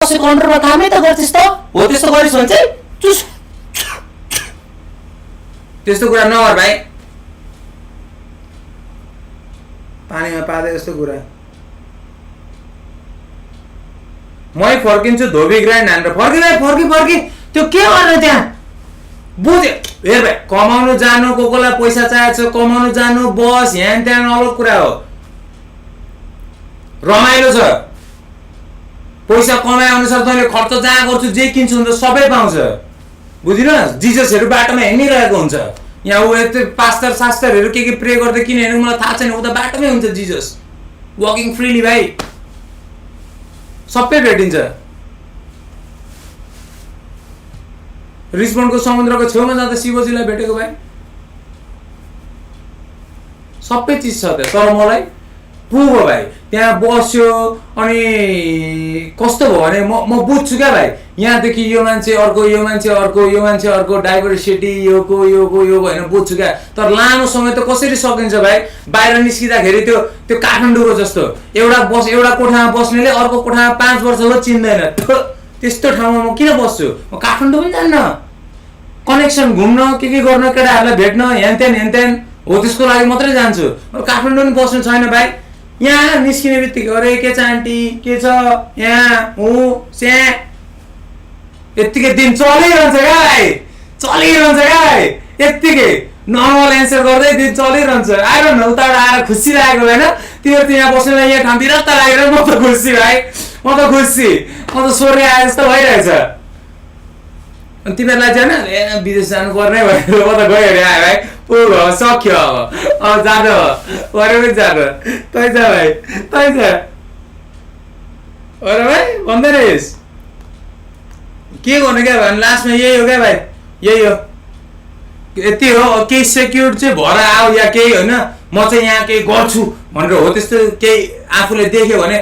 कसैको अन्डरमा कामै त गर्छस् त हो त्यस्तो गरिस् भने चाहिँ चुस त्यस्तो कुरा नगर भाइ पानीमा पादे जस्तो कुरा मै फर्किन्छु धोबी ग्राइन्ड हानेर फर्की त्यो के गर्ने त्यहाँ बुझ्यो हेर भाइ कमाउनु जानु कोलाई पैसा चाहिएको छ कमाउनु जानु बस यहाँ त्यहाँ अलग कुरा हो रमाइलो छ पैसा कमाए अनुसार तैँले खर्च जहाँ गर्छु जे किन्छु भने सबै पाउँछ बुझिन जिजसहरू बाटोमा हिँडिरहेको हुन्छ यहाँ ऊ यस्तो पास्टर सास्टरहरू के प्रे गर्दै किन हेर्नु मलाई थाहा छैन ऊ त बाटोमै हुन्छ जिजस वकिङ फ्रीली भाइ सबै भेटिन्छ रिस्बनको समुद्रको छेउमा जाँदा शिवजीलाई भेटेको भाइ सबै चिज छ त्यहाँ तर मलाई पुग्यो भाइ त्यहाँ बस्यो अनि कस्तो भयो भने म बुझ्छु क्या भाइ यहाँदेखि यो मान्छे अर्को यो मान्छे अर्को यो मान्छे अर्को डाइभर्सिटी योको होइन बुझ्छु क्या तर लामो समय त कसरी सकिन्छ भाइ बाहिर निस्किँदाखेरि त्यो काठमाडौँको जस्तो एउटा कोठामा बस्नेले अर्को कोठामा 5 वर्ष हो चिन्दैन त्यस्तो ठाउँमा म किन बस्छु म काठमाडौँ पनि जान्न कनेक्सन घुम्न के गर्न केटाहरूलाई भेट्न हेन हो त्यसको लागि मात्रै जान्छु काठमाडौँ पनि बस्नु छैन भाइ यहाँ निस्किने बित्तिकै अरे के छ आन्टी के छ यहाँ हो स्या यत्तिकै दिन चलिरहन्छ क्या यत्तिकै नर्मल एन्सर गर्दै दिन चलिरहन्छ आएर न उताबाट आएर खुसी लागेको होइन तिमीहरू यहाँ बस्नुलाई यहाँ ठाउँ बिरत्त लागेर म त खुसी भाइ म त स्वर्ग आए जस्तो भइरहेछ अनि तिमीहरूलाई चाहिँ विदेश जानुपर्ने भनेर म त गयो अरे आयो भाइ सक्यो अब जानु पऱ्यो पनि जानु तै जा भाइ तै जा अरे भाइ भन्दै रहेछ के गर्नु क्या भने लास्टमा यही हो क्या भाइ यही हो यति हो केही सेक्युर चाहिँ भएर आऊ या केही होइन म चाहिँ यहाँ केही गर्छु भनेर हो त्यस्तो केही आफूले देख्यो भने